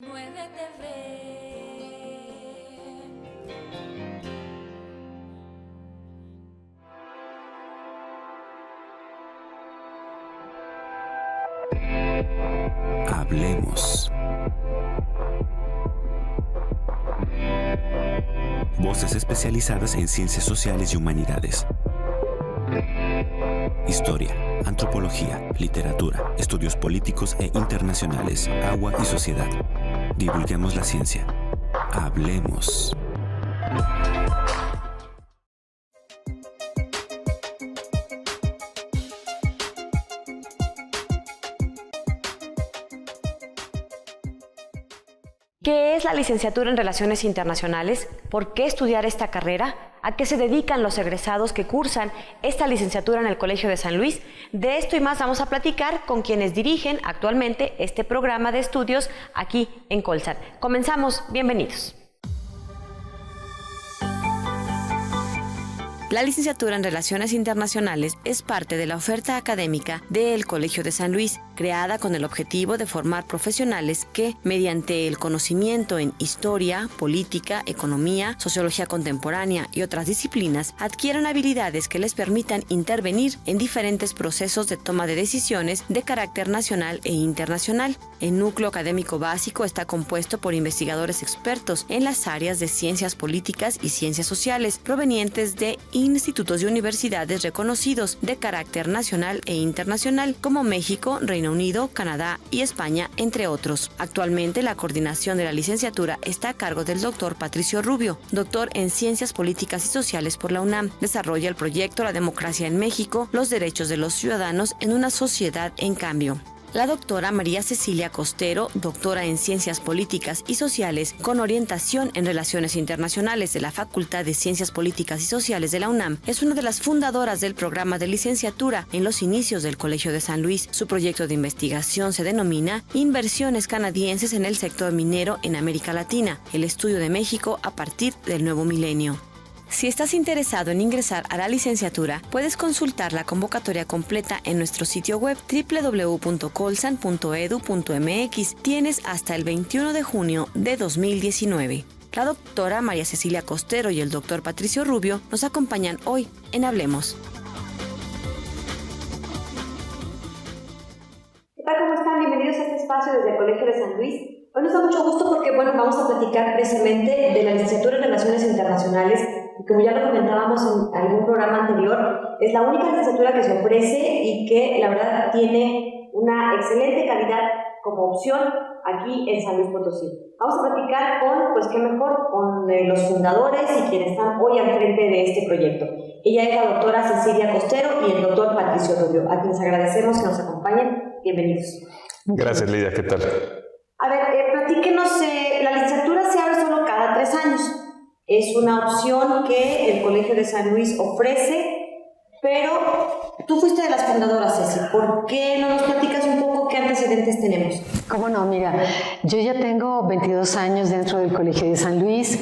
Muévete, Hablemos. Voces especializadas en ciencias sociales y humanidades. Historia, antropología, literatura, estudios políticos e internacionales, agua y sociedad. Divulguemos la ciencia. Hablemos. ¿Qué es la licenciatura en Relaciones Internacionales? ¿Por qué estudiar esta carrera? ¿A qué se dedican los egresados que cursan esta licenciatura en el Colegio de San Luis? De esto y más vamos a platicar con quienes dirigen actualmente este programa de estudios aquí en Colsan. Comenzamos, bienvenidos. La licenciatura en Relaciones Internacionales es parte de la oferta académica del Colegio de San Luis, creada con el objetivo de formar profesionales que, mediante el conocimiento en historia, política, economía, sociología contemporánea y otras disciplinas, adquieran habilidades que les permitan intervenir en diferentes procesos de toma de decisiones de carácter nacional e internacional. El núcleo académico básico está compuesto por investigadores expertos en las áreas de ciencias políticas y ciencias sociales, provenientes de institutos y universidades reconocidos de carácter nacional e internacional, como México, Reino Unido, Canadá y España, entre otros. Actualmente, la coordinación de la licenciatura está a cargo del doctor Patricio Rubio, doctor en Ciencias Políticas y Sociales por la UNAM. Desarrolla el proyecto La Democracia en México, los derechos de los ciudadanos en una sociedad en cambio. La doctora María Cecilia Costero, doctora en Ciencias Políticas y Sociales con orientación en Relaciones Internacionales de la Facultad de Ciencias Políticas y Sociales de la UNAM, es una de las fundadoras del programa de licenciatura en los inicios del Colegio de San Luis. Su proyecto de investigación se denomina Inversiones canadienses en el sector minero en América Latina, el estudio de México a partir del nuevo milenio. Si estás interesado en ingresar a la licenciatura, puedes consultar la convocatoria completa en nuestro sitio web www.colsan.edu.mx. Tienes hasta el 21 de junio de 2019. La doctora María Cecilia Costero y el doctor Patricio Rubio nos acompañan hoy en Hablemos. ¿Qué tal? ¿Cómo están? Bienvenidos a este espacio desde el Colegio de San Luis. Hoy nos da mucho gusto porque, vamos a platicar precisamente de la licenciatura en Relaciones Internacionales. Y como ya lo comentábamos en algún programa anterior, es la única licenciatura que se ofrece y que la verdad tiene una excelente calidad como opción aquí en San Luis Potosí. Vamos a platicar con, qué mejor, con los fundadores y quienes están hoy al frente de este proyecto. Ella es la doctora Cecilia Costero y el doctor Patricio Rubio, a quienes agradecemos que nos acompañen. Bienvenidos. Gracias, Lidia. ¿Qué tal? A ver, platíquenos, la licenciatura se abre solo cada 3 años. Es una opción que el Colegio de San Luis ofrece, pero tú fuiste de las fundadoras, Ceci. ¿Por qué no nos platicas un poco qué antecedentes tenemos? ¿Cómo no? Mira, yo ya tengo 22 años dentro del Colegio de San Luis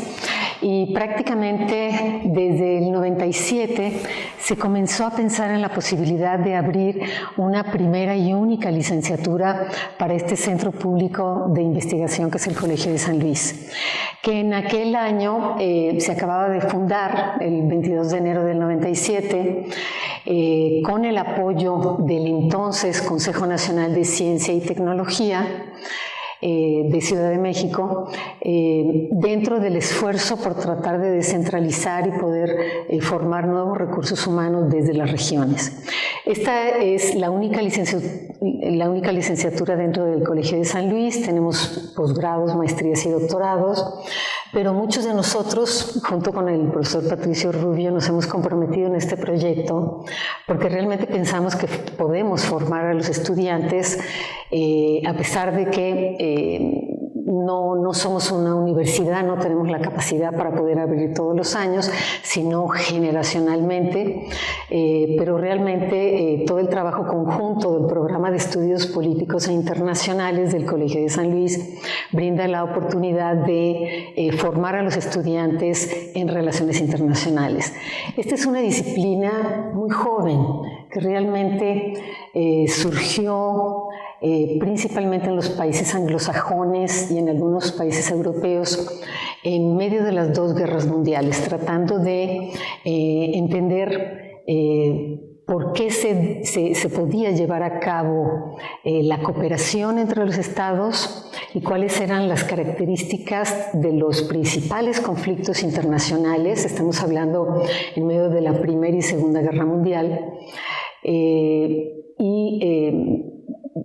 y prácticamente desde el 97 se comenzó a pensar en la posibilidad de abrir una primera y única licenciatura para este centro público de investigación que es el Colegio de San Luis, que en aquel año se acababa de fundar, el 22 de enero del 97, con el apoyo del entonces Consejo Nacional de Ciencia y Tecnología de Ciudad de México, dentro del esfuerzo por tratar de descentralizar y poder formar nuevos recursos humanos desde las regiones. Esta es la única licenciatura dentro del Colegio de San Luis. Tenemos posgrados, maestrías y doctorados, pero muchos de nosotros, junto con el profesor Patricio Rubio, nos hemos comprometido en este proyecto porque realmente pensamos que podemos formar a los estudiantes a pesar de que no somos una universidad, no tenemos la capacidad para poder abrir todos los años, sino generacionalmente, pero realmente todo el trabajo conjunto del programa de estudios políticos e internacionales del Colegio de San Luis brinda la oportunidad de formar a los estudiantes en relaciones internacionales. Esta es una disciplina muy joven que realmente surgió principalmente en los países anglosajones y en algunos países europeos, en medio de las dos guerras mundiales, tratando de entender por qué se podía llevar a cabo la cooperación entre los estados y cuáles eran las características de los principales conflictos internacionales. Estamos hablando en medio de la Primera y Segunda Guerra Mundial.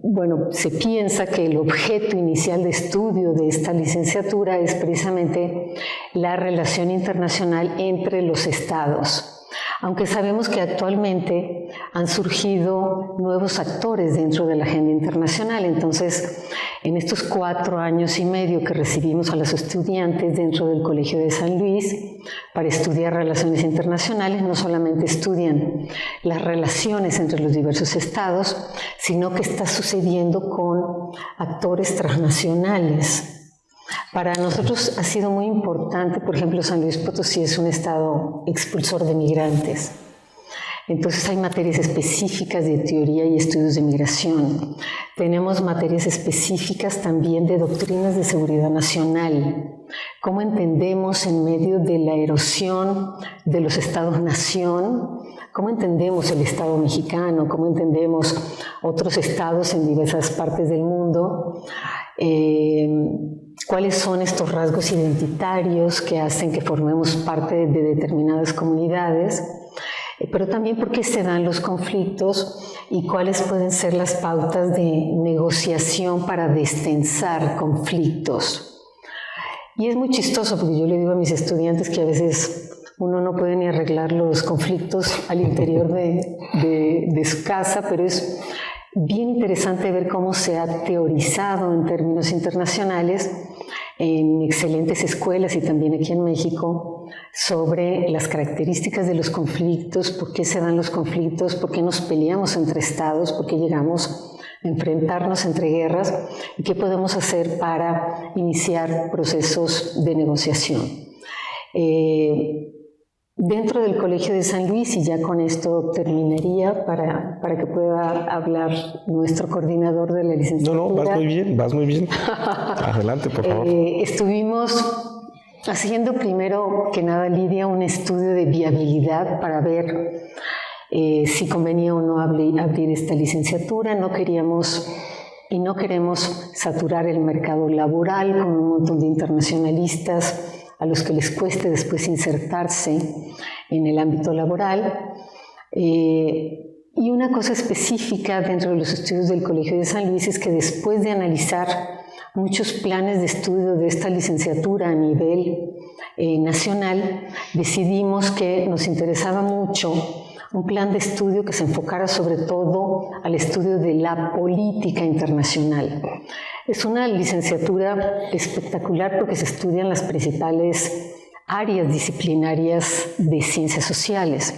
Bueno, se piensa que el objeto inicial de estudio de esta licenciatura es precisamente la relación internacional entre los estados. Aunque sabemos que actualmente han surgido nuevos actores dentro de la agenda internacional, entonces en estos 4 años y medio que recibimos a los estudiantes dentro del Colegio de San Luis para estudiar relaciones internacionales, no solamente estudian las relaciones entre los diversos estados, sino que está sucediendo con actores transnacionales. Para nosotros ha sido muy importante, por ejemplo, San Luis Potosí es un estado expulsor de migrantes. Entonces hay materias específicas de teoría y estudios de migración. Tenemos materias específicas también de doctrinas de seguridad nacional. Cómo entendemos en medio de la erosión de los estados-nación, cómo entendemos el Estado mexicano, cómo entendemos otros estados en diversas partes del mundo. ¿Cuáles son estos rasgos identitarios que hacen que formemos parte de determinadas comunidades? Pero también por qué se dan los conflictos y cuáles pueden ser las pautas de negociación para destensar conflictos. Y es muy chistoso porque yo le digo a mis estudiantes que a veces uno no puede ni arreglar los conflictos al interior de su casa, pero es bien interesante ver cómo se ha teorizado en términos internacionales en excelentes escuelas y también aquí en México sobre las características de los conflictos, por qué se dan los conflictos, por qué nos peleamos entre estados, por qué llegamos a enfrentarnos entre guerras y qué podemos hacer para iniciar procesos de negociación. Dentro del Colegio de San Luis, y ya con esto terminaría para que pueda hablar nuestro coordinador de la licenciatura. No, vas muy bien. Adelante, por favor. Estuvimos haciendo primero que nada, Lidia, un estudio de viabilidad para ver si convenía o no abrir esta licenciatura. No queremos y no queremos saturar el mercado laboral con un montón de internacionalistas a los que les cueste después insertarse en el ámbito laboral. Y una cosa específica dentro de los estudios del Colegio de San Luis es que después de analizar muchos planes de estudio de esta licenciatura a nivel nacional, decidimos que nos interesaba mucho un plan de estudio que se enfocara sobre todo al estudio de la política internacional. Es una licenciatura espectacular porque se estudian las principales áreas disciplinarias de ciencias sociales.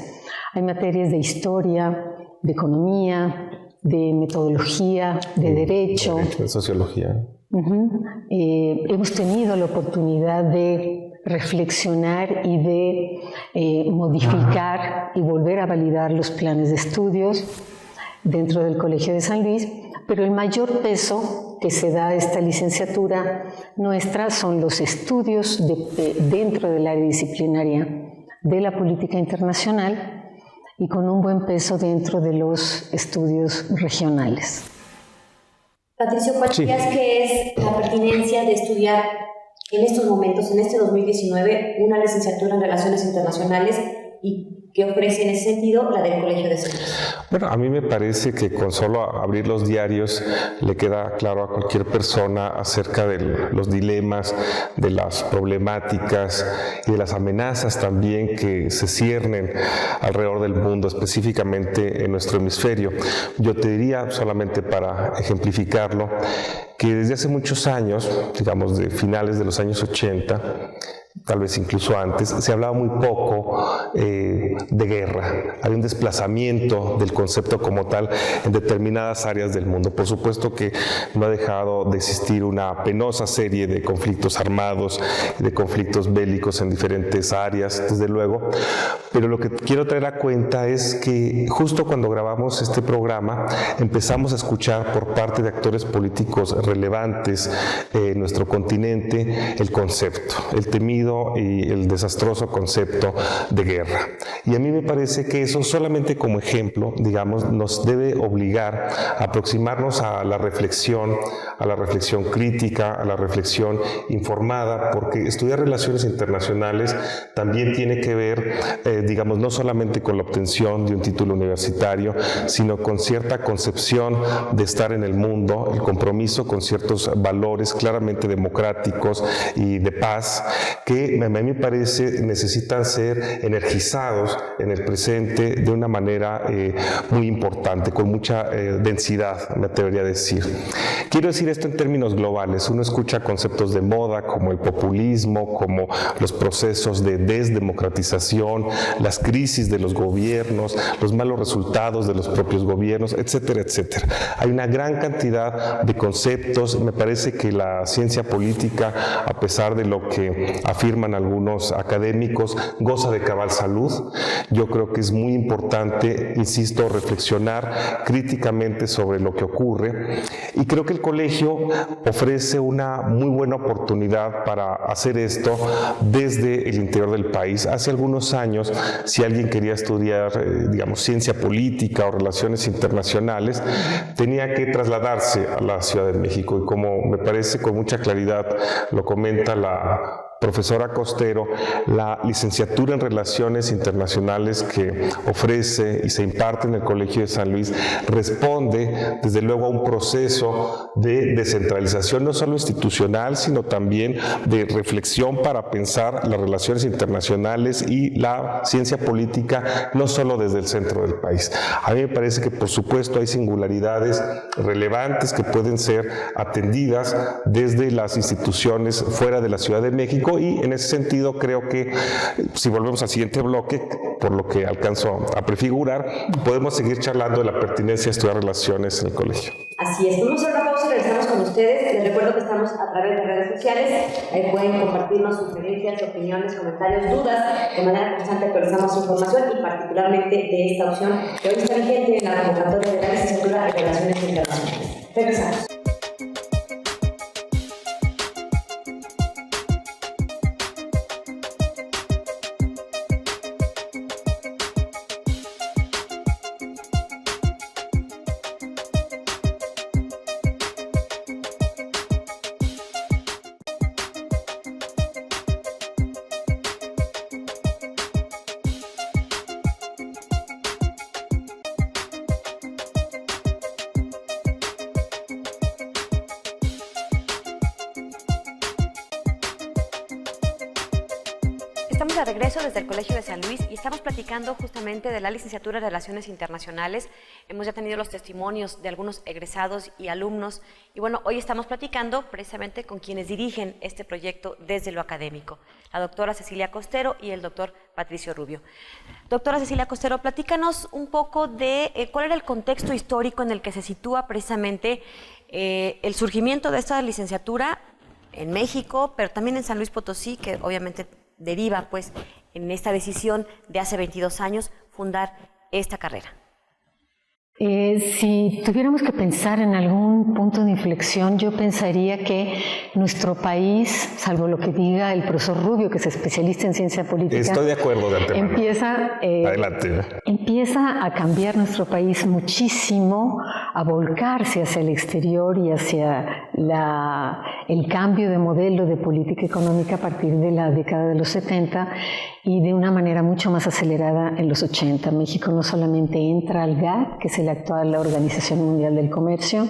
Hay materias de historia, de economía, de metodología, de derecho. De sociología. Hemos tenido la oportunidad de reflexionar y de modificar y volver a validar los planes de estudios dentro del Colegio de San Luis, pero el mayor peso que se da a esta licenciatura nuestra son los estudios dentro del área disciplinaria de la política internacional y con un buen peso dentro de los estudios regionales. Patricio, ¿cuál dirías que es la pertinencia de estudiar en estos momentos, en este 2019, una licenciatura en Relaciones Internacionales y qué ofrece en ese sentido la del Colegio de San Luis? Bueno, a mí me parece que con solo abrir los diarios le queda claro a cualquier persona acerca de los dilemas, de las problemáticas y de las amenazas también que se ciernen alrededor del mundo, específicamente en nuestro hemisferio. Yo te diría, solamente para ejemplificarlo, que desde hace muchos años, digamos de finales de los años 80, tal vez incluso antes, se hablaba muy poco de guerra. Había un desplazamiento del concepto como tal en determinadas áreas del mundo. Por supuesto que no ha dejado de existir una penosa serie de conflictos armados, de conflictos bélicos en diferentes áreas, desde luego, pero lo que quiero traer a cuenta es que justo cuando grabamos este programa empezamos a escuchar por parte de actores políticos relevantes en nuestro continente el concepto, el temido y el desastroso concepto de guerra. Y a mí me parece que eso, solamente como ejemplo, digamos, nos debe obligar a aproximarnos a la reflexión crítica, a la reflexión informada, porque estudiar relaciones internacionales también tiene que ver, digamos, no solamente con la obtención de un título universitario, sino con cierta concepción de estar en el mundo, el compromiso con ciertos valores claramente democráticos y de paz, que a mí me parece necesitan ser energizados en el presente de una manera muy importante, con mucha densidad, me atrevería a decir. Quiero decir esto en términos globales. Uno escucha conceptos de moda como el populismo, como los procesos de desdemocratización, las crisis de los gobiernos, los malos resultados de los propios gobiernos, etcétera, etcétera. Hay una gran cantidad de conceptos. Me parece que la ciencia política, a pesar de lo que afirman algunos académicos, goza de cabal salud. Yo creo que es muy importante, insisto, reflexionar críticamente sobre lo que ocurre, y creo que el colegio ofrece una muy buena oportunidad para hacer esto desde el interior del país. Hace algunos años, si alguien quería estudiar, digamos, ciencia política o relaciones internacionales, tenía que trasladarse a la Ciudad de México, y como me parece con mucha claridad lo comenta la profesora Costero, la licenciatura en Relaciones Internacionales que ofrece y se imparte en el Colegio de San Luis responde desde luego a un proceso de descentralización no solo institucional, sino también de reflexión para pensar las relaciones internacionales y la ciencia política no solo desde el centro del país. A mí me parece que por supuesto hay singularidades relevantes que pueden ser atendidas desde las instituciones fuera de la Ciudad de México, y en ese sentido creo que, si volvemos al siguiente bloque, por lo que alcanzo a prefigurar, podemos seguir charlando de la pertinencia de estudiar relaciones en el colegio. Así es, vamos a hacer una pausa y regresamos con ustedes. Les recuerdo que estamos a través de redes sociales, ahí pueden compartirnos sugerencias, opiniones, comentarios, dudas, de manera constante actualizamos información, y particularmente de esta opción que hoy está vigente en la convocatoria de la licenciatura en Relaciones Internacionales. Regresamos. Estamos de regreso desde el Colegio de San Luis y estamos platicando justamente de la licenciatura en Relaciones Internacionales. Hemos ya tenido los testimonios de algunos egresados y alumnos, y bueno, hoy estamos platicando precisamente con quienes dirigen este proyecto desde lo académico, la doctora Cecilia Costero y el doctor Patricio Rubio. Doctora Cecilia Costero, platícanos un poco de cuál era el contexto histórico en el que se sitúa precisamente el surgimiento de esta licenciatura en México, pero también en San Luis Potosí, que obviamente deriva pues en esta decisión de hace 22 años fundar esta carrera. Si tuviéramos que pensar en algún punto de inflexión, yo pensaría que nuestro país, salvo lo que diga el profesor Rubio, que es especialista en ciencia política, estoy de acuerdo de antemano. Empieza a cambiar nuestro país muchísimo, a volcarse hacia el exterior y hacia el cambio de modelo de política económica a partir de la década de los 70 y de una manera mucho más acelerada en los 80. México no solamente entra al GATT, que es la actual Organización Mundial del Comercio,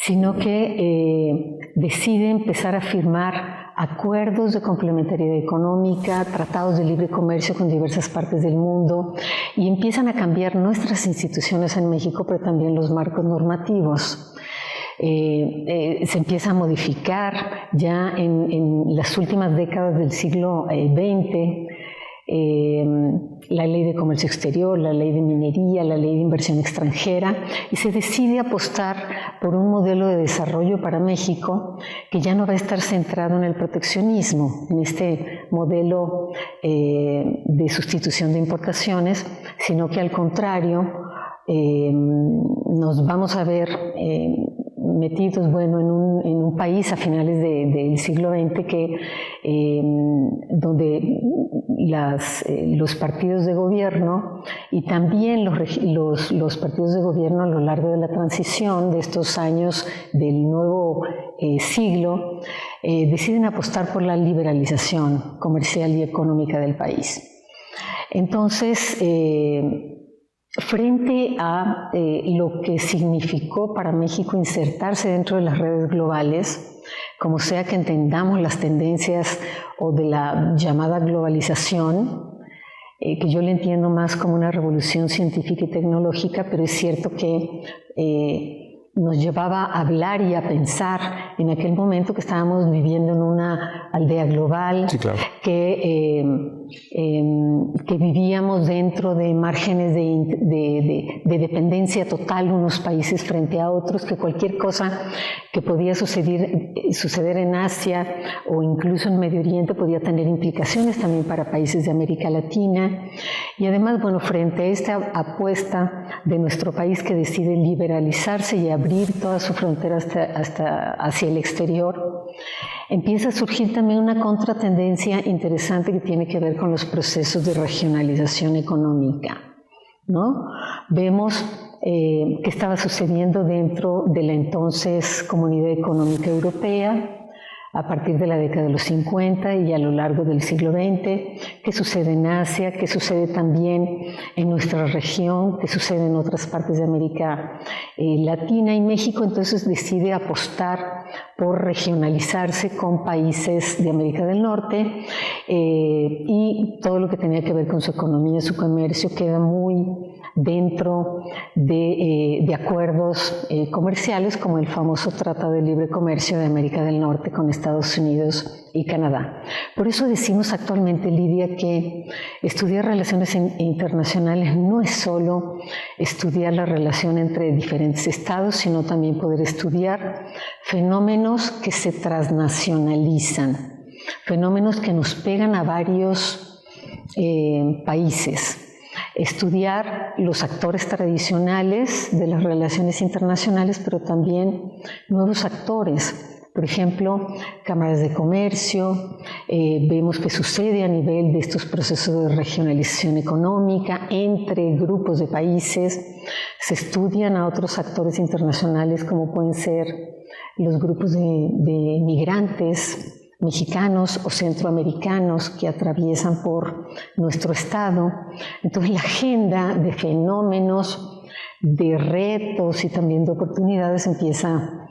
sino que decide empezar a firmar acuerdos de complementariedad económica, tratados de libre comercio con diversas partes del mundo, y empiezan a cambiar nuestras instituciones en México, pero también los marcos normativos. se empieza a modificar ya en las últimas décadas del siglo XX. La ley de comercio exterior, la ley de minería, la ley de inversión extranjera, y se decide apostar por un modelo de desarrollo para México que ya no va a estar centrado en el proteccionismo, en este modelo de sustitución de importaciones, sino que al contrario nos vamos a ver metidos en un país a finales del siglo XX donde los partidos de gobierno y también los partidos de gobierno a lo largo de la transición de estos años del nuevo siglo deciden apostar por la liberalización comercial y económica del país. Entonces, frente a lo que significó para México insertarse dentro de las redes globales, como sea que entendamos las tendencias o de la llamada globalización, que yo le entiendo más como una revolución científica y tecnológica, pero es cierto que nos llevaba a hablar y a pensar en aquel momento que estábamos viviendo en una aldea global, sí, claro, que vivíamos dentro de márgenes de dependencia total unos países frente a otros, que cualquier cosa que podía suceder en Asia o incluso en Medio Oriente podía tener implicaciones también para países de América Latina. Y además, bueno, frente a esta apuesta de nuestro país que decide liberalizarse y abrir toda su frontera hacia el exterior, empieza a surgir también una contratendencia interesante que tiene que ver con los procesos de regionalización económica, ¿no? Vemos qué estaba sucediendo dentro de la entonces Comunidad Económica Europea a partir de la década de los 50 y a lo largo del siglo XX, qué sucede en Asia, qué sucede también en nuestra región, qué sucede en otras partes de América Latina, y México entonces decide apostar por regionalizarse con países de América del Norte, y todo lo que tenía que ver con su economía, su comercio, queda muy dentro de acuerdos comerciales como el famoso Tratado de Libre Comercio de América del Norte con Estados Unidos y Canadá. Por eso decimos actualmente, Lidia, que estudiar relaciones internacionales no es solo estudiar la relación entre diferentes estados, sino también poder estudiar fenómenos que se transnacionalizan, fenómenos que nos pegan a varios países. Estudiar los actores tradicionales de las relaciones internacionales, pero también nuevos actores. Por ejemplo, cámaras de comercio, vemos qué sucede a nivel de estos procesos de regionalización económica entre grupos de países. Se estudian a otros actores internacionales como pueden ser los grupos de migrantes mexicanos o centroamericanos que atraviesan por nuestro estado. Entonces la agenda de fenómenos, de retos y también de oportunidades empieza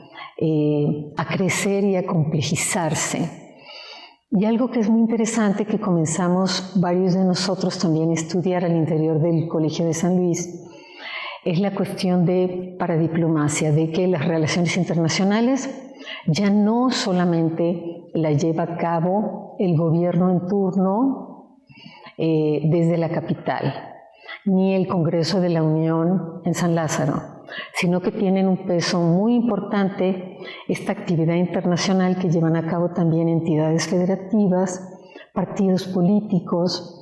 a crecer y a complejizarse. Y algo que es muy interesante que comenzamos varios de nosotros también a estudiar al interior del Colegio de San Luis es la cuestión de paradiplomacia, de que las relaciones internacionales ya no solamente la lleva a cabo el gobierno en turno desde la capital, ni el Congreso de la Unión en San Lázaro, sino que tienen un peso muy importante esta actividad internacional que llevan a cabo también entidades federativas, partidos políticos,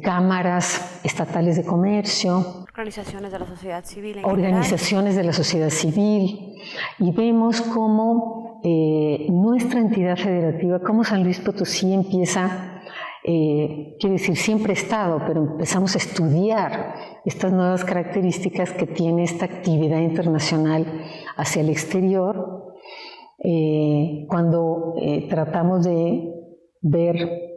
cámaras estatales de comercio, organizaciones de la sociedad civil, organizaciones de la sociedad civil, y vemos cómo nuestra entidad federativa, como San Luis Potosí, empieza, quiero decir, siempre ha estado, pero empezamos a estudiar estas nuevas características que tiene esta actividad internacional hacia el exterior, cuando tratamos de ver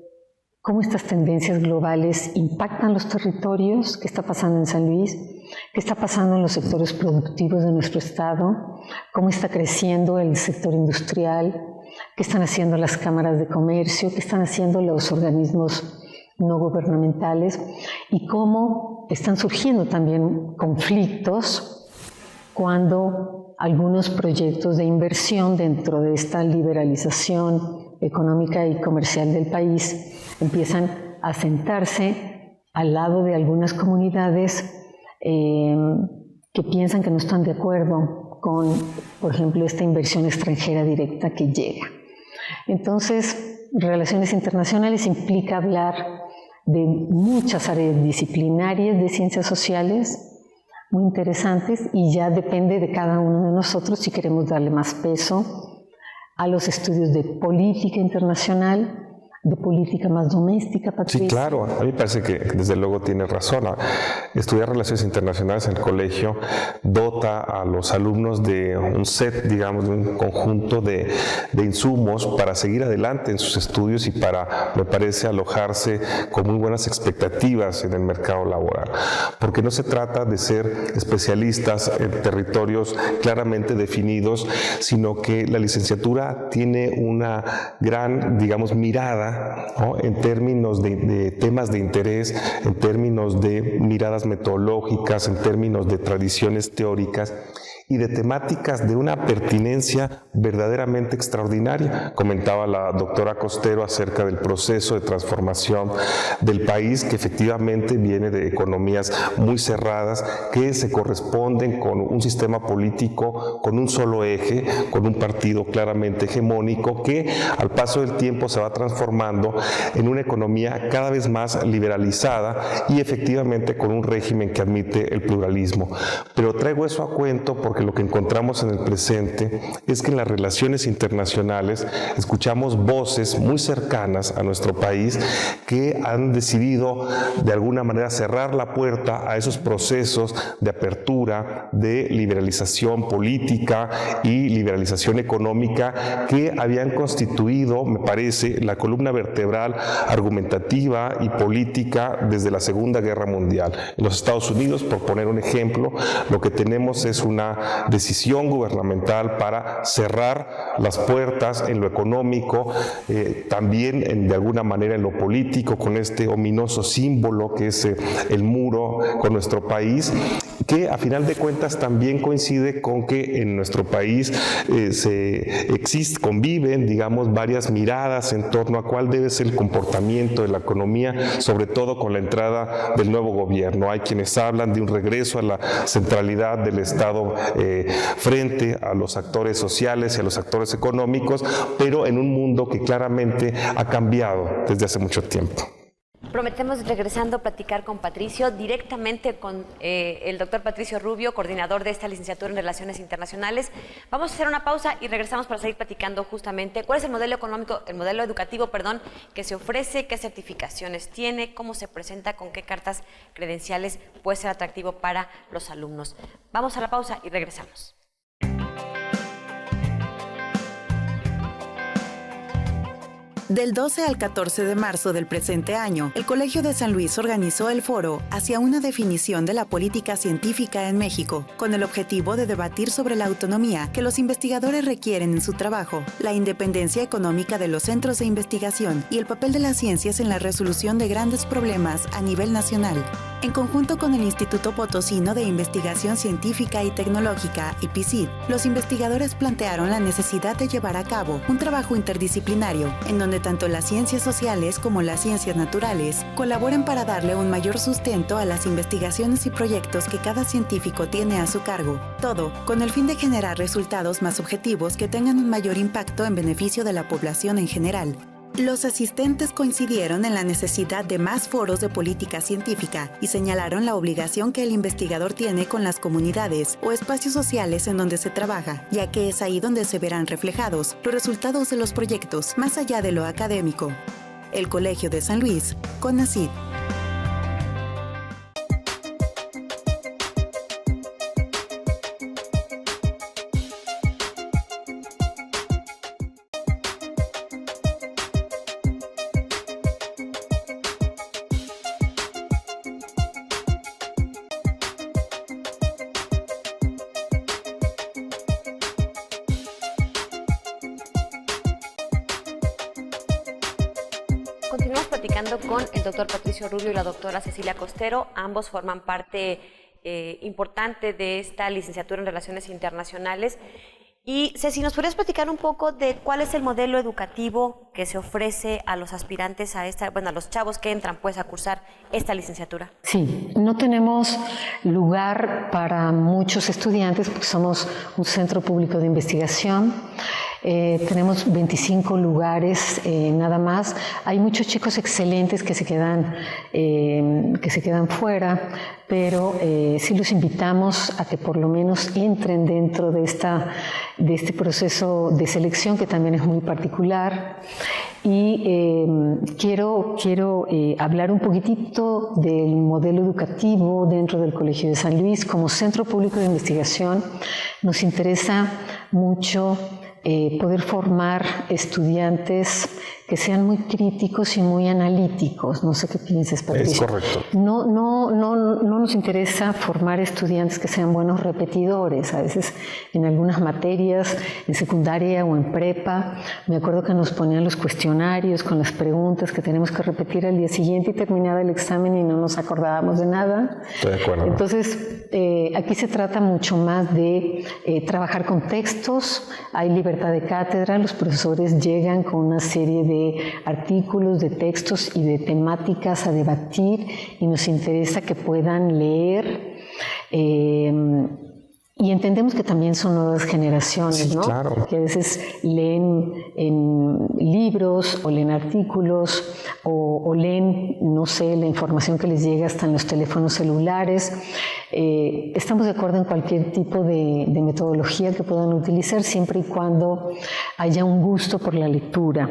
cómo estas tendencias globales impactan los territorios, qué está pasando en San Luis, qué está pasando en los sectores productivos de nuestro estado, cómo está creciendo el sector industrial, qué están haciendo las cámaras de comercio, qué están haciendo los organismos no gubernamentales y cómo están surgiendo también conflictos cuando algunos proyectos de inversión dentro de esta liberalización económica y comercial del país empiezan a sentarse al lado de algunas comunidades que piensan que no están de acuerdo con, por ejemplo, esta inversión extranjera directa que llega. Entonces, relaciones internacionales implica hablar de muchas áreas disciplinarias de ciencias sociales muy interesantes, y ya depende de cada uno de nosotros si queremos darle más peso a los estudios de política internacional, de política más doméstica, Patricia. Sí, claro. A mí me parece que desde luego tiene razón. Estudiar relaciones internacionales en el colegio dota a los alumnos de un set, digamos, de un conjunto de insumos para seguir adelante en sus estudios y para, me parece, alojarse con muy buenas expectativas en el mercado laboral. Porque no se trata de ser especialistas en territorios claramente definidos, sino que la licenciatura tiene una gran, digamos, mirada, ¿no?, en términos de temas de interés, en términos de miradas metodológicas, en términos de tradiciones teóricas y de temáticas de una pertinencia verdaderamente extraordinaria. Comentaba la doctora Costero acerca del proceso de transformación del país, que efectivamente viene de economías muy cerradas, que se corresponden con un sistema político con un solo eje, con un partido claramente hegemónico, que al paso del tiempo se va transformando en una economía cada vez más liberalizada y efectivamente con un régimen que admite el pluralismo. Pero traigo eso a cuento porque lo que encontramos en el presente es que en las relaciones internacionales escuchamos voces muy cercanas a nuestro país que han decidido de alguna manera cerrar la puerta a esos procesos de apertura, de liberalización política y liberalización económica que habían constituido, me parece, la columna vertebral argumentativa y política desde la Segunda Guerra Mundial. En los Estados Unidos, por poner un ejemplo, lo que tenemos es una decisión gubernamental para cerrar las puertas en lo económico, también de alguna manera en lo político, con este ominoso símbolo que es el muro con nuestro país, que a final de cuentas también coincide con que en nuestro país conviven, digamos, varias miradas en torno a cuál debe ser el comportamiento de la economía, sobre todo con la entrada del nuevo gobierno. Hay quienes hablan de un regreso a la centralidad del Estado frente a los actores sociales y a los actores económicos, pero en un mundo que claramente ha cambiado desde hace mucho tiempo. Prometemos, regresando, platicar con Patricio, directamente con el doctor Patricio Rubio, coordinador de esta licenciatura en Relaciones Internacionales. Vamos a hacer una pausa y regresamos para seguir platicando justamente cuál es el modelo educativo, que se ofrece, qué certificaciones tiene, cómo se presenta, con qué cartas credenciales puede ser atractivo para los alumnos. Vamos a la pausa y regresamos. Del 12 al 14 de marzo del presente año, el Colegio de San Luis organizó el foro Hacia una definición de la política científica en México, con el objetivo de debatir sobre la autonomía que los investigadores requieren en su trabajo, la independencia económica de los centros de investigación y el papel de las ciencias en la resolución de grandes problemas a nivel nacional. En conjunto con el Instituto Potosino de Investigación Científica y Tecnológica, IPICIT, los investigadores plantearon la necesidad de llevar a cabo un trabajo interdisciplinario, en donde tanto las ciencias sociales como las ciencias naturales colaboren para darle un mayor sustento a las investigaciones y proyectos que cada científico tiene a su cargo, todo con el fin de generar resultados más objetivos que tengan un mayor impacto en beneficio de la población en general. Los asistentes coincidieron en la necesidad de más foros de política científica y señalaron la obligación que el investigador tiene con las comunidades o espacios sociales en donde se trabaja, ya que es ahí donde se verán reflejados los resultados de los proyectos más allá de lo académico. El Colegio de San Luis, CONACYT. Continuamos platicando con el doctor Patricio Rubio y la doctora Cecilia Costero. Ambos forman parte importante de esta licenciatura en Relaciones Internacionales. Y Ceci, ¿nos podrías platicar un poco de cuál es el modelo educativo que se ofrece a los aspirantes a a los chavos que entran pues a cursar esta licenciatura? Sí, no tenemos lugar para muchos estudiantes porque somos un centro público de investigación. Tenemos 25 lugares nada más. Hay muchos chicos excelentes que se quedan fuera, pero sí los invitamos a que por lo menos entren dentro de este proceso de selección que también es muy particular. Y quiero hablar un poquitito del modelo educativo dentro del Colegio de San Luis. Como centro público de investigación nos interesa mucho poder formar estudiantes que sean muy críticos y muy analíticos. No sé qué piensas, Patricia. Es correcto. No nos interesa formar estudiantes que sean buenos repetidores. A veces en algunas materias, en secundaria o en prepa, me acuerdo que nos ponían los cuestionarios con las preguntas que tenemos que repetir al día siguiente y terminaba el examen y no nos acordábamos de nada. Estoy de acuerdo. Entonces, aquí se trata mucho más de trabajar con textos. Hay libertad de cátedra, los profesores llegan con una serie de artículos, de textos y de temáticas a debatir y nos interesa que puedan leer. Y entendemos que también son nuevas generaciones, ¿no? Claro. Que a veces leen en libros o leen artículos o leen, no sé, la información que les llega hasta en los teléfonos celulares. Estamos de acuerdo en cualquier tipo de metodología que puedan utilizar, siempre y cuando haya un gusto por la lectura.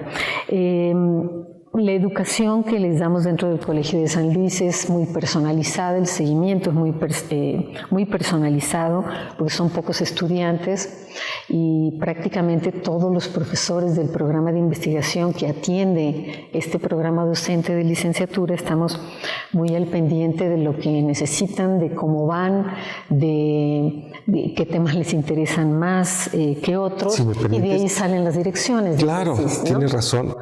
La educación que les damos dentro del Colegio de San Luis es muy personalizada, el seguimiento es muy personalizado porque son pocos estudiantes y prácticamente todos los profesores del programa de investigación que atiende este programa docente de licenciatura estamos muy al pendiente de lo que necesitan, de cómo van, de qué temas les interesan más que otros, si me permites, y de ahí salen las direcciones. Claro, tesis, ¿no? tienes razón.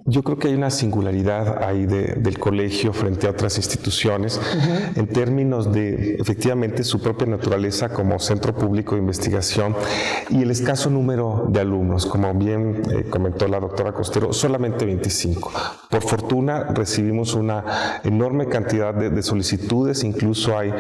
Yo creo que hay una singularidad ahí del colegio frente a otras instituciones en términos de efectivamente su propia naturaleza como centro público de investigación y el escaso número de alumnos, como bien comentó la doctora Costero, solamente 25. Por fortuna recibimos una enorme cantidad de solicitudes, incluso hay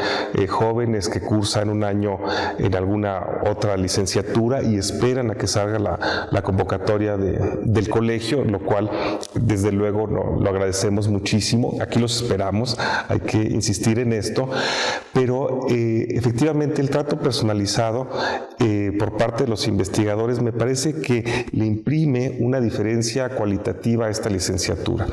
jóvenes que cursan un año en alguna otra licenciatura y esperan a que salga la convocatoria del colegio, lo cual desde luego lo agradecemos muchísimo. Aquí los esperamos, hay que insistir en esto, pero efectivamente el trato personalizado por parte de los investigadores me parece que le imprime una diferencia cualitativa a esta licenciatura,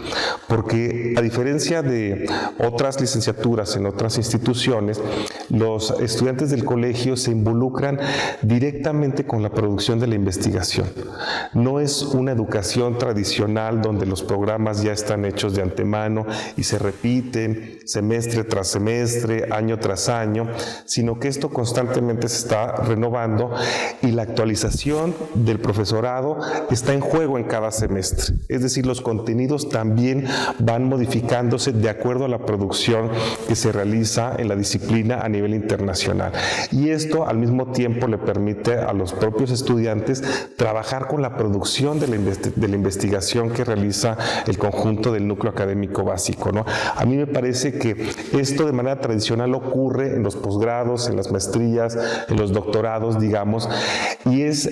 porque a diferencia de otras licenciaturas en otras instituciones, los estudiantes del colegio se involucran directamente con la producción de la investigación. No es una educación tradicional donde los programas ya están hechos de antemano y se repiten semestre tras semestre, año tras año, sino que esto constantemente se está renovando y la actualización del profesorado está en juego en cada semestre. Es decir, los contenidos también van modificándose de acuerdo a la producción que se realiza en la disciplina a nivel internacional. Y esto al mismo tiempo le permite a los propios estudiantes trabajar con la producción de la investigación que realiza el conjunto del núcleo académico básico, ¿no? A mí me parece que esto de manera tradicional ocurre en los posgrados, en las maestrías, en los doctorados, digamos, y es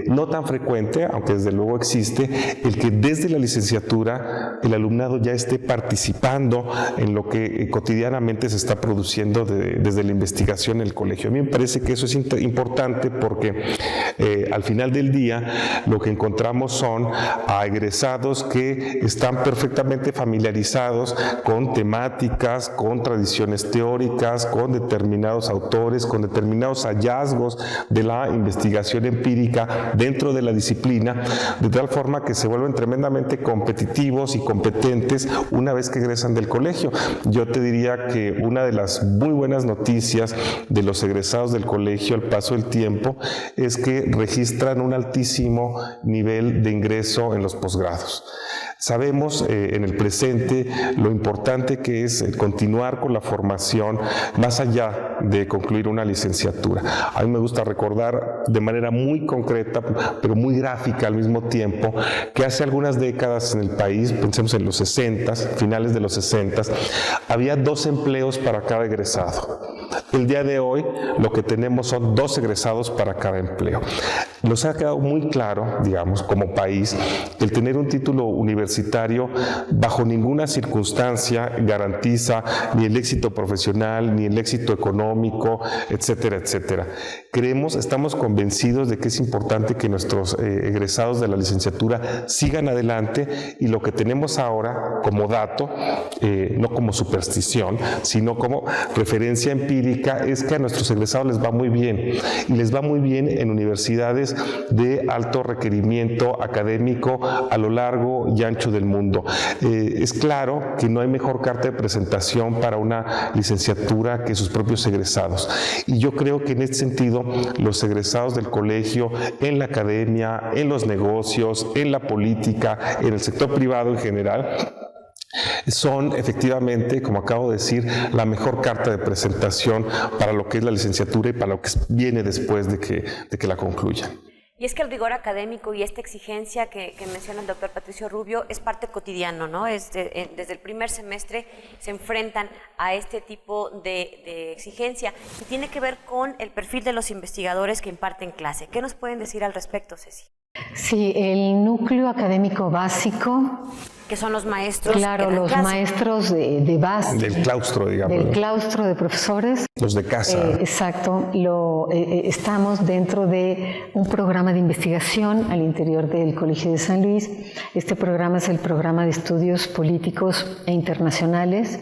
no tan frecuente, aunque desde luego existe, el que desde la licenciatura el alumnado ya esté participando en lo que cotidianamente se está produciendo desde la investigación en el colegio. A mí me parece que eso es importante porque al final del día lo que encontramos son a egresados que están perfectamente familiarizados con temáticas, con tradiciones teóricas, con determinados autores, con determinados hallazgos de la investigación empírica dentro de la disciplina, de tal forma que se vuelven tremendamente competitivos y competentes una vez que egresan del colegio. Yo te diría que una de las muy buenas noticias de los egresados del colegio al paso del tiempo es que que registran un altísimo nivel de ingreso en los posgrados. Sabemos en el presente lo importante que es continuar con la formación más allá de concluir una licenciatura. A mí me gusta recordar de manera muy concreta, pero muy gráfica al mismo tiempo, que hace algunas décadas en el país, pensemos en los 60, finales de los 60, había 2 empleos para cada egresado. El día de hoy lo que tenemos son 2 egresados para cada empleo. Nos ha quedado muy claro, digamos, como país, que el tener un título universitario bajo ninguna circunstancia garantiza ni el éxito profesional, ni el éxito económico, etcétera, etcétera. Estamos convencidos de que es importante que nuestros egresados de la licenciatura sigan adelante, y lo que tenemos ahora como dato, no como superstición, sino como referencia empírica, es que a nuestros egresados les va muy bien, y les va muy bien en universidades de alto requerimiento académico a lo largo y ancho del mundo. Es claro que no hay mejor carta de presentación para una licenciatura que sus propios egresados, y yo creo que en este sentido los egresados del colegio, en la academia, en los negocios, en la política, en el sector privado en general, son efectivamente, como acabo de decir, la mejor carta de presentación para lo que es la licenciatura y para lo que viene después de que la concluyan. Y es que el rigor académico y esta exigencia que menciona el doctor Patricio Rubio es parte cotidiano, ¿no? Desde el primer semestre se enfrentan a este tipo de exigencia, y tiene que ver con el perfil de los investigadores que imparten clase. ¿Qué nos pueden decir al respecto, Ceci? Sí, el núcleo académico básico, que son los maestros. Claro, los maestros de base. Del claustro, digamos. Del claustro de profesores. Los de casa. Exacto. Estamos dentro de un programa de investigación al interior del Colegio de San Luis. Este programa es el Programa de Estudios Políticos e Internacionales.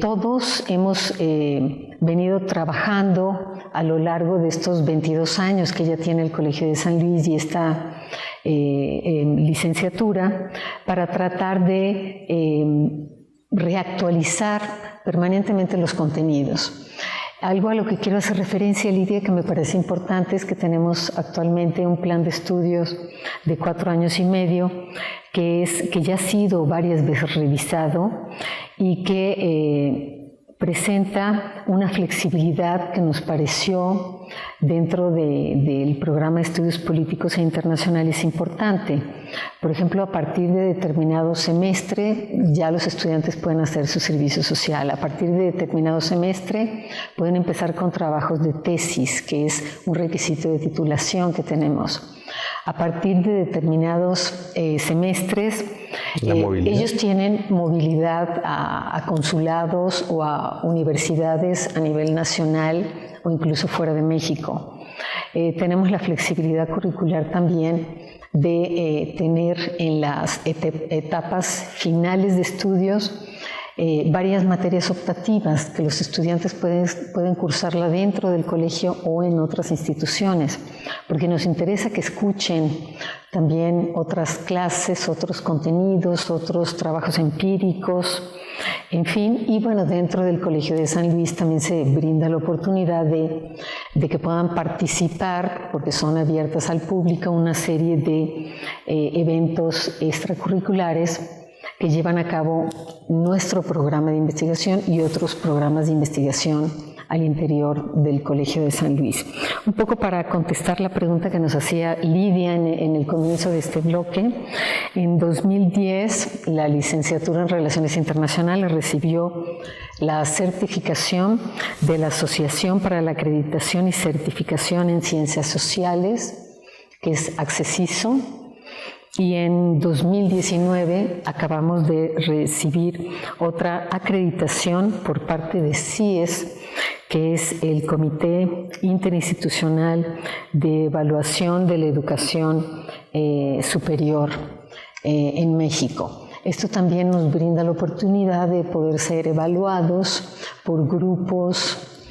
Todos hemos venido trabajando a lo largo de estos 22 años que ya tiene el Colegio de San Luis y esta licenciatura, para tratar de reactualizar permanentemente los contenidos. Algo a lo que quiero hacer referencia, Lidia, que me parece importante, es que tenemos actualmente un plan de estudios de 4 años y medio que ya ha sido varias veces revisado y que presenta una flexibilidad que nos pareció dentro del programa de estudios políticos e internacionales importante. Por ejemplo, a partir de determinado semestre ya los estudiantes pueden hacer su servicio social. A partir de determinado semestre pueden empezar con trabajos de tesis, que es un requisito de titulación que tenemos. A partir de determinados semestres, ellos tienen movilidad a consulados o a universidades a nivel nacional o incluso fuera de México. Tenemos la flexibilidad curricular también de tener en las etapas finales de estudios varias materias optativas que los estudiantes pueden cursarla dentro del colegio o en otras instituciones, porque nos interesa que escuchen también otras clases, otros contenidos, otros trabajos empíricos, en fin. Y bueno, dentro del Colegio de San Luis también se brinda la oportunidad de que puedan participar, porque son abiertas al público, una serie de eventos extracurriculares que llevan a cabo nuestro programa de investigación y otros programas de investigación al interior del Colegio de San Luis. Un poco para contestar la pregunta que nos hacía Lidia en el comienzo de este bloque, en 2010 la licenciatura en Relaciones Internacionales recibió la certificación de la Asociación para la Acreditación y Certificación en Ciencias Sociales, que es ACCESISO. Y en 2019 acabamos de recibir otra acreditación por parte de CIES, que es el Comité Interinstitucional de Evaluación de la Educación Superior en México. Esto también nos brinda la oportunidad de poder ser evaluados por grupos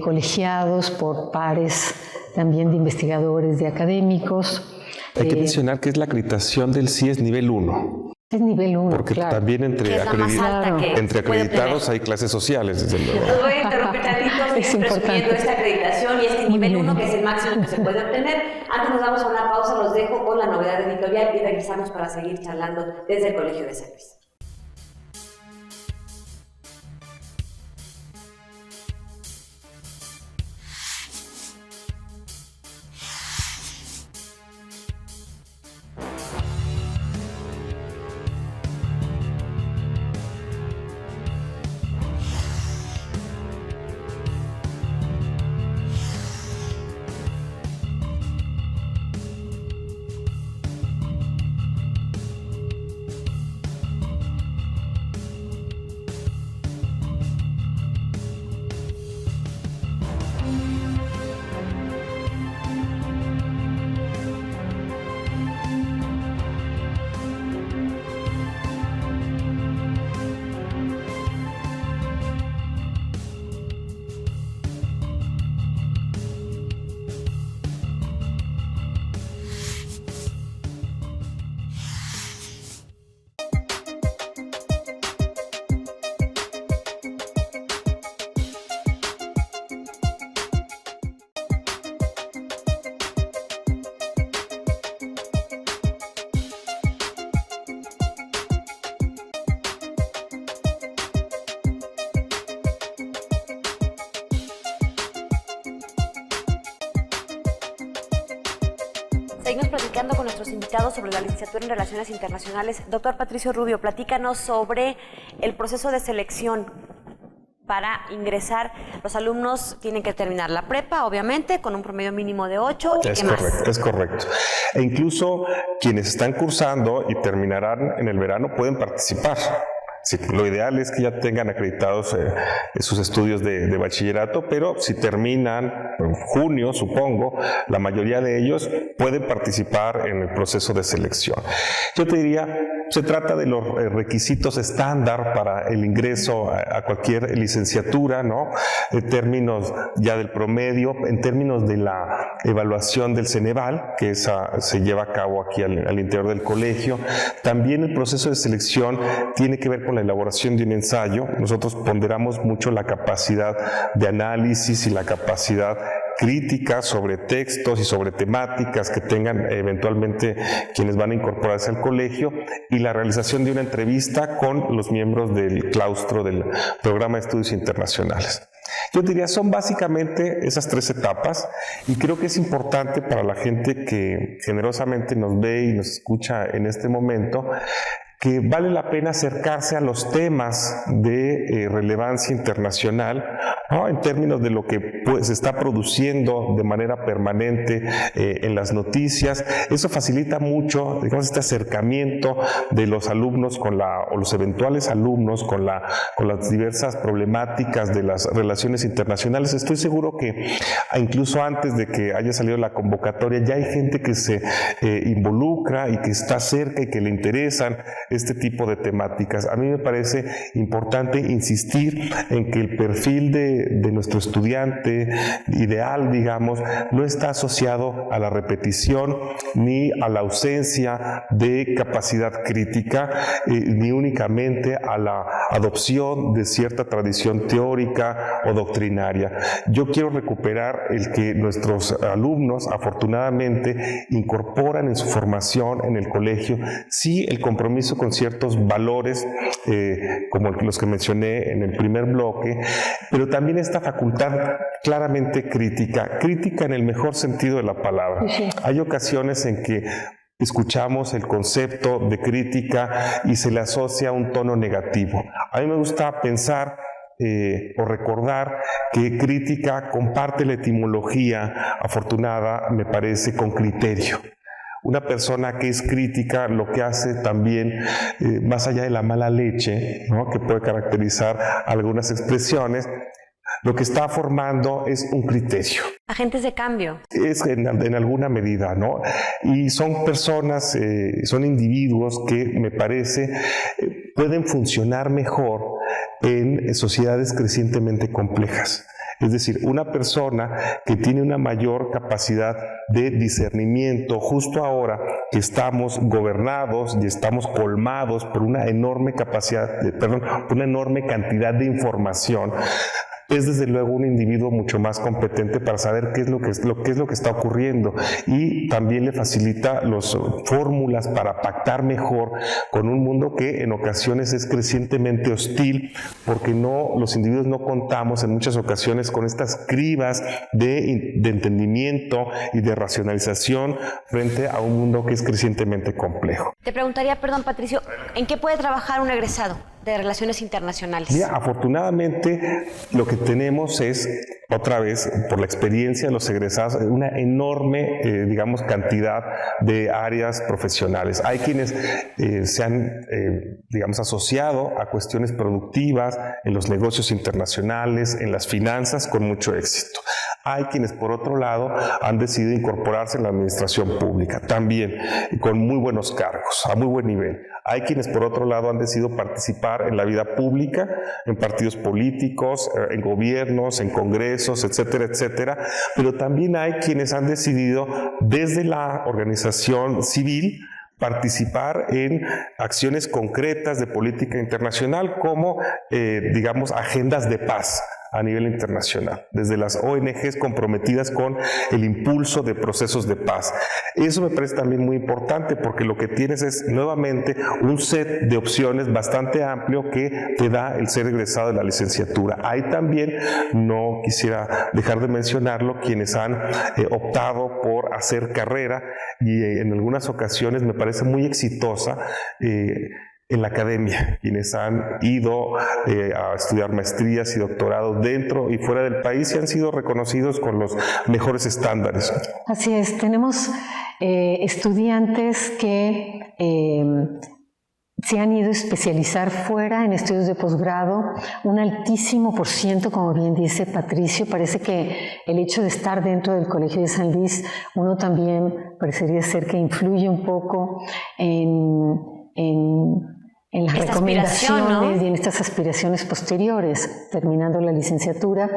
colegiados, por pares también de investigadores, de académicos. Hay que mencionar que es la acreditación del CIES nivel 1. Es nivel 1, Porque claro. también entre acreditados hay clases sociales, desde luego. Los voy a interrumpir tantito, Es resumiendo esta acreditación y este nivel 1, que es el máximo que se puede obtener. Antes nos vamos a una pausa, los dejo con la novedad editorial y regresamos para seguir charlando desde el Colegio de San Luis. Seguimos platicando con nuestros invitados sobre la licenciatura en Relaciones Internacionales. Doctor Patricio Rubio, platícanos sobre el proceso de selección para ingresar. Los alumnos tienen que terminar la prepa, obviamente, con un promedio mínimo de 8. ¿Y qué más? Es correcto. E incluso quienes están cursando y terminarán en el verano pueden participar. Sí, lo ideal es que ya tengan acreditados sus estudios de bachillerato, pero si terminan en junio, supongo, la mayoría de ellos pueden participar en el proceso de selección. Yo te diría, se trata de los requisitos estándar para el ingreso a cualquier licenciatura, ¿no? En términos ya del promedio, en términos de la evaluación del Ceneval, que esa se lleva a cabo aquí al interior del colegio. También el proceso de selección tiene que ver con la elaboración de un ensayo. Nosotros ponderamos mucho la capacidad de análisis y la capacidad crítica sobre textos y sobre temáticas que tengan eventualmente quienes van a incorporarse al colegio, y la realización de una entrevista con los miembros del claustro del Programa de Estudios Internacionales. Yo diría, son básicamente esas 3 etapas, y creo que es importante para la gente que generosamente nos ve y nos escucha en este momento, que vale la pena acercarse a los temas de relevancia internacional, ¿no? En términos de lo que se está produciendo de manera permanente en las noticias. Eso facilita mucho, digamos, este acercamiento de los alumnos o los eventuales alumnos con las diversas problemáticas de las relaciones internacionales. Estoy seguro que incluso antes de que haya salido la convocatoria ya hay gente que se involucra y que está cerca y que le interesan este tipo de temáticas. A mí me parece importante insistir en que el perfil de nuestro estudiante ideal, digamos, no está asociado a la repetición ni a la ausencia de capacidad crítica, ni únicamente a la adopción de cierta tradición teórica o doctrinaria. Yo quiero recuperar el que nuestros alumnos, afortunadamente, incorporan en su formación en el colegio, sí, el compromiso con ciertos valores, como los que mencioné en el primer bloque, pero también esta facultad claramente crítica en el mejor sentido de la palabra. Sí. Hay ocasiones en que escuchamos el concepto de crítica y se le asocia un tono negativo. A mí me gusta pensar o recordar que crítica comparte la etimología afortunada, me parece, con criterio. Una persona que es crítica lo que hace también, más allá de la mala leche, ¿no?, que puede caracterizar algunas expresiones, lo que está formando es un criterio. Agentes de cambio. Es en alguna medida, ¿no? Y son personas, son individuos que me parece pueden funcionar mejor en sociedades crecientemente complejas. Es decir, una persona que tiene una mayor capacidad de discernimiento, justo ahora que estamos gobernados y estamos colmados por una enorme una enorme cantidad de información, es desde luego un individuo mucho más competente para saber qué es lo que está ocurriendo, y también le facilita las fórmulas para pactar mejor con un mundo que en ocasiones es crecientemente hostil, porque los individuos no contamos en muchas ocasiones con estas cribas de entendimiento y de racionalización frente a un mundo que es crecientemente complejo. Te preguntaría, perdón, Patricio, ¿en qué puede trabajar un egresado de Relaciones Internacionales? Mira, afortunadamente lo que tenemos es, otra vez, por la experiencia de los egresados, una enorme, cantidad de áreas profesionales. Hay quienes se han, asociado a cuestiones productivas en los negocios internacionales, en las finanzas, con mucho éxito. Hay quienes, por otro lado, han decidido incorporarse en la administración pública, también con muy buenos cargos, a muy buen nivel. Hay quienes, por otro lado, han decidido participar en la vida pública, en partidos políticos, en gobiernos, en congresos, etcétera, etcétera. Pero también hay quienes han decidido, desde la organización civil, participar en acciones concretas de política internacional como, agendas de paz a nivel internacional, desde las ONGs comprometidas con el impulso de procesos de paz. Eso me parece también muy importante, porque lo que tienes es nuevamente un set de opciones bastante amplio que te da el ser egresado de la licenciatura. Hay también, no quisiera dejar de mencionarlo, quienes han optado por hacer carrera, y en algunas ocasiones me parece muy exitosa, en la academia, quienes han ido a estudiar maestrías y doctorados dentro y fuera del país y han sido reconocidos con los mejores estándares. Así es, tenemos estudiantes que se han ido a especializar fuera en estudios de posgrado, un altísimo %, como bien dice Patricio. Parece que el hecho de estar dentro del Colegio de San Luis, uno también parecería ser que influye un poco en las recomendaciones, ¿no? Y en estas aspiraciones posteriores, terminando la licenciatura.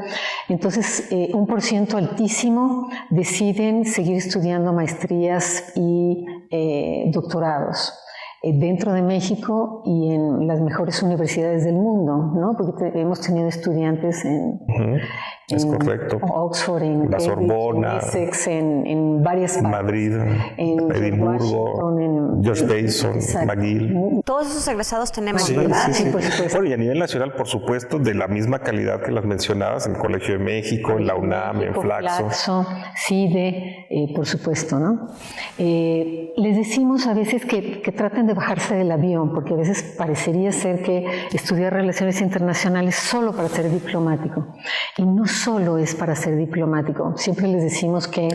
Entonces, un % altísimo deciden seguir estudiando maestrías y doctorados dentro de México y en las mejores universidades del mundo, ¿no? Porque hemos tenido estudiantes en Oxford, en la Sorbona, en Essex, en varias partes, Madrid, en Edimburgo, George Mason, McGill. Todos esos egresados tenemos, sí, ¿verdad? Sí. Por supuesto. Bueno, y a nivel nacional, por supuesto, de la misma calidad que las mencionadas, en el Colegio de México, en la UNAM, en Flaxo. CIDE, por supuesto, ¿no? Les decimos a veces que traten de bajarse del avión, porque a veces parecería ser que estudiar relaciones internacionales solo para ser diplomático. Y no solo es para ser diplomático. Siempre les decimos que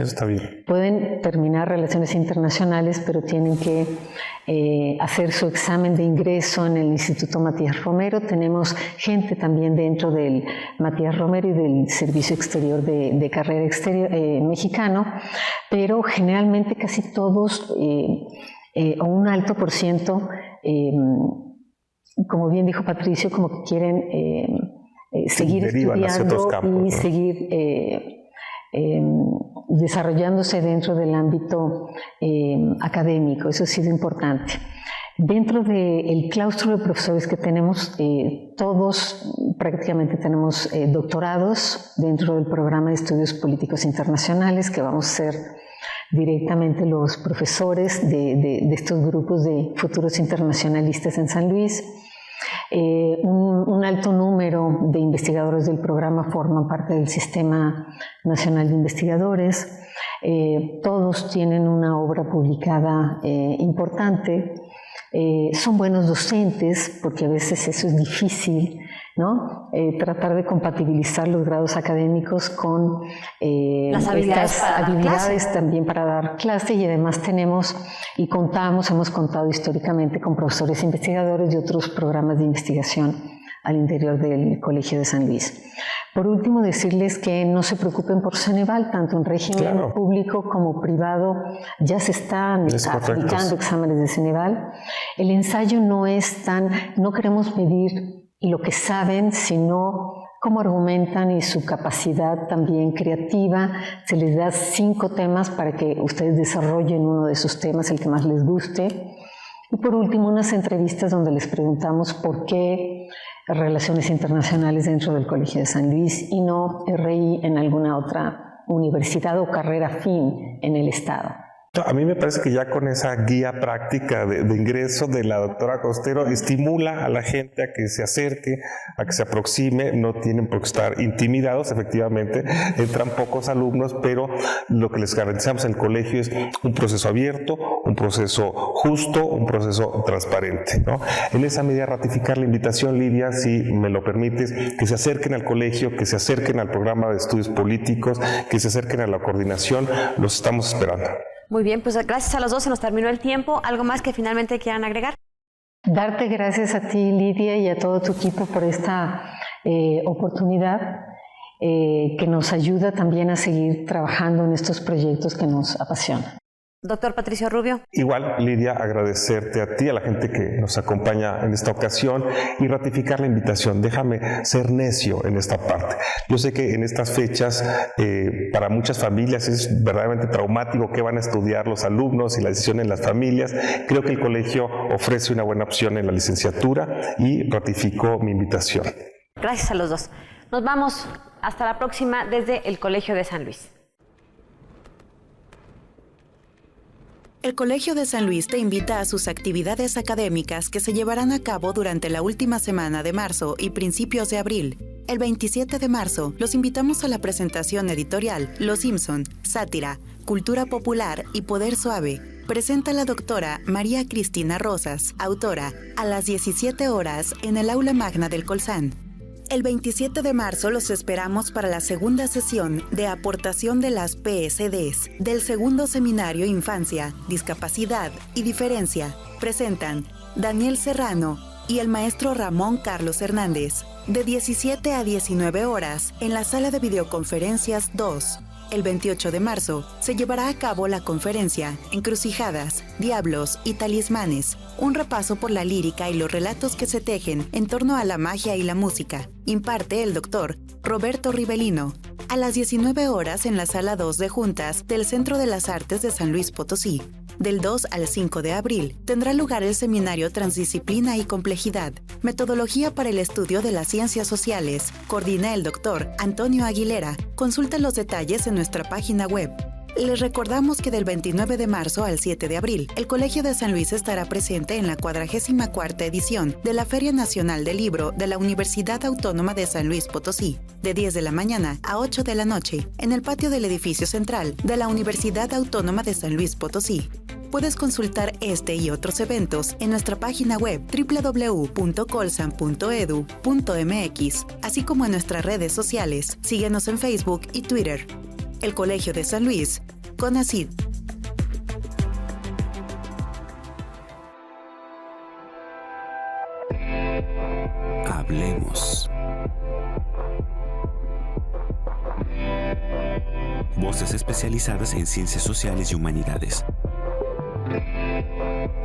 pueden terminar relaciones internacionales, pero tienen que hacer su examen de ingreso en el Instituto Matías Romero. Tenemos gente también dentro del Matías Romero y del Servicio Exterior de Carrera Exterior mexicano, pero generalmente casi todos, o un alto %, como bien dijo Patricio, como que quieren seguir estudiando y seguir desarrollándose dentro del ámbito académico. Eso ha sido importante. Dentro del claustro de profesores que tenemos, todos prácticamente tenemos doctorados dentro del programa de estudios políticos internacionales, que vamos a ser directamente los profesores de estos grupos de futuros internacionalistas en San Luis. Un alto número de investigadores del programa forman parte del Sistema Nacional de Investigadores. Todos tienen una obra publicada importante. Son buenos docentes, porque a veces eso es difícil, ¿no? Tratar de compatibilizar los grados académicos con las habilidades también para dar clase, y además tenemos y hemos contado históricamente con profesores investigadores de otros programas de investigación al interior del Colegio de San Luis. Por último, decirles que no se preocupen por Ceneval, tanto en régimen público como privado ya se están aplicando exámenes de Ceneval. El ensayo no queremos medir lo que saben, sino cómo argumentan y su capacidad también creativa. Se les da 5 temas para que ustedes desarrollen uno de esos temas, el que más les guste. Y por último, unas entrevistas donde les preguntamos por qué Relaciones Internacionales dentro del Colegio de San Luis y no RI en alguna otra universidad o carrera afín en el Estado. A mí me parece que ya con esa guía práctica de ingreso de la doctora Costero estimula a la gente a que se acerque, a que se aproxime. No tienen por qué estar intimidados, efectivamente entran pocos alumnos, pero lo que les garantizamos en el colegio es un proceso abierto, un proceso justo, un proceso transparente, ¿no? En esa medida ratificar la invitación, Lidia, si me lo permites, que se acerquen al colegio, que se acerquen al programa de estudios políticos, que se acerquen a la coordinación, los estamos esperando. Muy bien, pues gracias a los dos, se nos terminó el tiempo. ¿Algo más que finalmente quieran agregar? Darte gracias a ti, Lidia, y a todo tu equipo por esta oportunidad que nos ayuda también a seguir trabajando en estos proyectos que nos apasionan. Doctor Patricio Rubio. Igual, Lidia, agradecerte a ti, a la gente que nos acompaña en esta ocasión y ratificar la invitación. Déjame ser necio en esta parte. Yo sé que en estas fechas para muchas familias es verdaderamente traumático qué van a estudiar los alumnos y la decisión en las familias. Creo que el colegio ofrece una buena opción en la licenciatura y ratifico mi invitación. Gracias a los dos. Nos vamos. Hasta la próxima desde el Colegio de San Luis. El Colegio de San Luis te invita a sus actividades académicas que se llevarán a cabo durante la última semana de marzo y principios de abril. El 27 de marzo los invitamos a la presentación editorial Los Simpson, Sátira, Cultura Popular y Poder Suave. Presenta la doctora María Cristina Rosas, autora, a las 17 horas en el Aula Magna del Colsán. El 27 de marzo los esperamos para la segunda sesión de aportación de las PSDs del segundo seminario Infancia, Discapacidad y Diferencia. Presentan Daniel Serrano y el maestro Ramón Carlos Hernández, de 17 a 19 horas en la sala de videoconferencias 2. El 28 de marzo se llevará a cabo la conferencia Encrucijadas, Diablos y Talismanes, un repaso por la lírica y los relatos que se tejen en torno a la magia y la música. Imparte el doctor Roberto Rivelino. A las 19 horas en la sala 2 de juntas del Centro de las Artes de San Luis Potosí. Del 2 al 5 de abril tendrá lugar el seminario Transdisciplina y Complejidad, Metodología para el Estudio de las Ciencias Sociales. Coordina el doctor Antonio Aguilera. Consulta los detalles en nuestra página web. Les recordamos que del 29 de marzo al 7 de abril, el Colegio de San Luis estará presente en la 44ª edición de la Feria Nacional del Libro de la Universidad Autónoma de San Luis Potosí, de 10 de la mañana a 8 de la noche, en el patio del edificio central de la Universidad Autónoma de San Luis Potosí. Puedes consultar este y otros eventos en nuestra página web www.colsan.edu.mx, así como en nuestras redes sociales. Síguenos en Facebook y Twitter. El Colegio de San Luis, CONACYT. Hablemos. Voces especializadas en ciencias sociales y humanidades.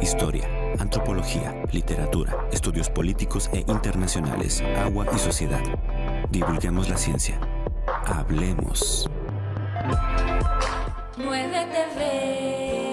Historia, antropología, literatura, estudios políticos e internacionales, agua y sociedad. Divulguemos la ciencia. Hablemos. 9TV.